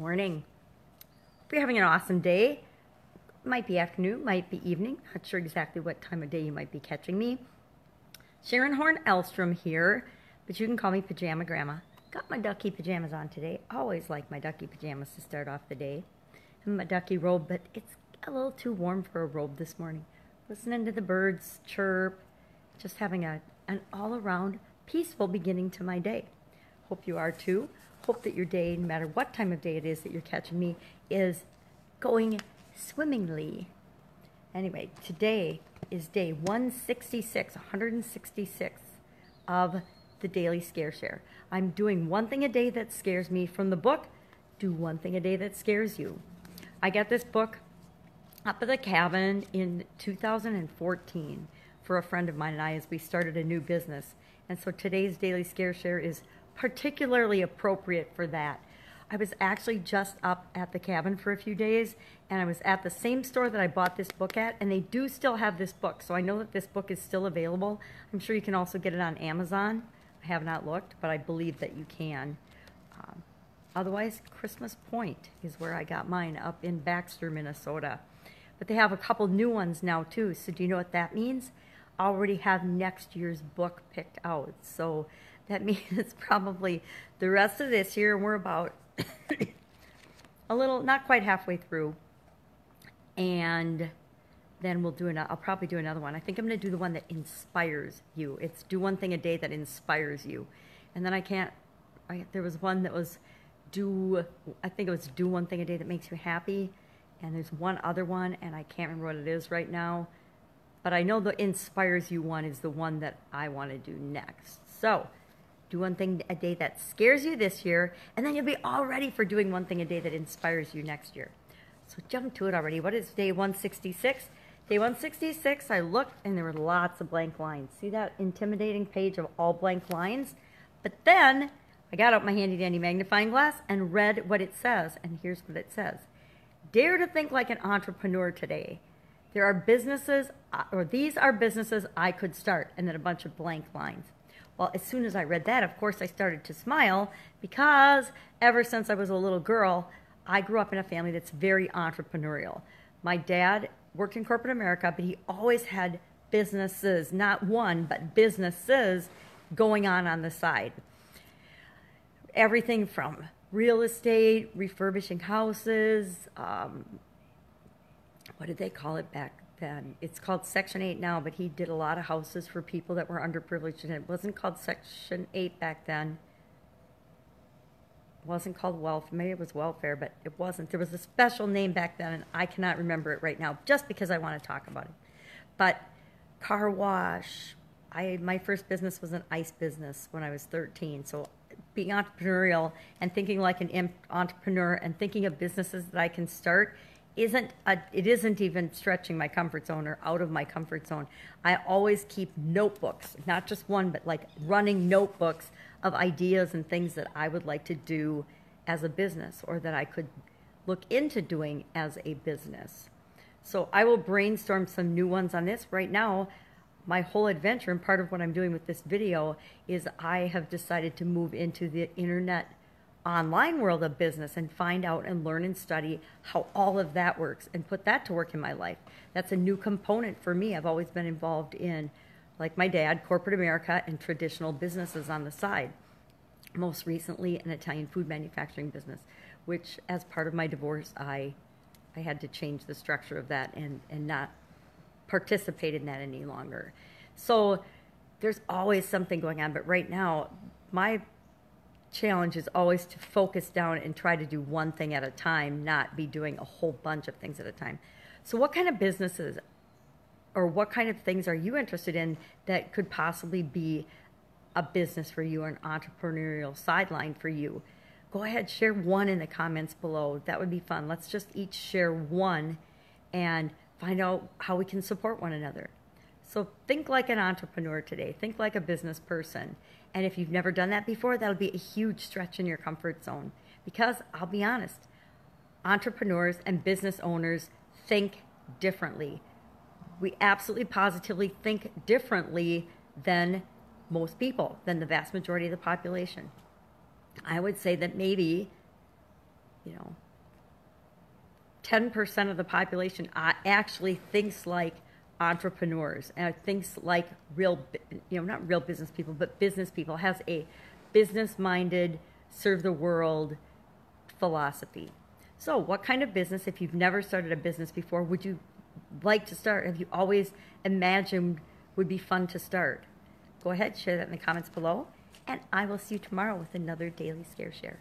Morning. Hope you're having an awesome day. Might be afternoon, might be evening. Not sure exactly what time of day you might be catching me. Sharon Horne-Ellstrom here, but you can call me Pajama Grandma. Got my ducky pajamas on today. Always like my ducky pajamas to start off the day. And my ducky robe, but it's a little too warm for a robe this morning. Listening to the birds chirp, just having an all-around peaceful beginning to my day. Hope you are too. Hope that your day, no matter what time of day it is that you're catching me, is going swimmingly. Anyway, today is day 166 of the Daily Scare Share. I'm doing one thing a day that scares me from the book, Do One Thing a Day That Scares You. I got this book up at the cabin in 2014 for a friend of mine and I as we started a new business. And so today's Daily Scare Share is particularly appropriate for that. I was actually just up at the cabin for a few days, and I was at the same store that I bought this book at, and they do still have this book, so I know that this book is still available. I'm sure you can also get it on Amazon. I have not looked, but I believe that you can. Otherwise, Christmas Point is where I got mine, up in Baxter, Minnesota. But they have a couple new ones now, too, so do you know what that means? I already have next year's book picked out, so that means it's probably the rest of this year. We're about a little, not quite halfway through. And then I'll probably do another one. I think I'm going to do the one that inspires you. It's Do One Thing a Day That Inspires You. And then there was one that was I think it was Do One Thing a Day That Makes You Happy. And there's one other one, and I can't remember what it is right now. But I know the Inspires You one is the one that I want to do next. So, do one thing a day that scares you this year, and then you'll be all ready for doing one thing a day that inspires you next year. So jump to it already. What is day 166? Day 166, I looked, and there were lots of blank lines. See that intimidating page of all blank lines? But then I got out my handy-dandy magnifying glass and read what it says, and here's what it says. Dare to think like an entrepreneur today. These are businesses I could start, and then a bunch of blank lines. Well, as soon as I read that, of course, I started to smile because ever since I was a little girl, I grew up in a family that's very entrepreneurial. My dad worked in corporate America, but he always had businesses, not one, but businesses going on the side. Everything from real estate, refurbishing houses, what did they call it back then? It's called Section 8 now, but he did a lot of houses for people that were underprivileged, and it wasn't called Section 8 back then. It wasn't called welfare. Maybe it was welfare, but it wasn't. There was a special name back then, and I cannot remember it right now, just because I want to talk about it. But car wash. My first business was an ice business when I was 13, so being entrepreneurial and thinking like an entrepreneur and thinking of businesses that I can start it isn't even stretching my comfort zone or out of my comfort zone. I always keep notebooks, not just one, but like running notebooks of ideas and things that I would like to do as a business or that I could look into doing as a business. So I will brainstorm some new ones on this. Right now, my whole adventure and part of what I'm doing with this video is I have decided to move into the internet online world of business and find out and learn and study how all of that works and put that to work in my life. That's a new component for me. I've always been involved in, like my dad, corporate America and traditional businesses on the side. Most recently, an Italian food manufacturing business, which as part of my divorce, I had to change the structure of that and not participate in that any longer. So there's always something going on, but right now, my challenge is always to focus down and try to do one thing at a time, not be doing a whole bunch of things at a time. So what kind of businesses or what kind of things are you interested in that could possibly be a business for you or an entrepreneurial sideline for you? Go ahead, share one in the comments below. That would be fun. Let's just each share one and find out how we can support one another. So think like an entrepreneur today. Think like a business person. And if you've never done that before, that'll be a huge stretch in your comfort zone. Because I'll be honest, entrepreneurs and business owners think differently. We absolutely positively think differently than most people, than the vast majority of the population. I would say that maybe you know, 10% of the population actually thinks like entrepreneurs and thinks like real, not real business people, but business people, has a business-minded, serve the world philosophy. So what kind of business, if you've never started a business before, would you like to start? Have you always imagined would be fun to start? Go ahead, share that in the comments below, and I will see you tomorrow with another Daily Scare Share.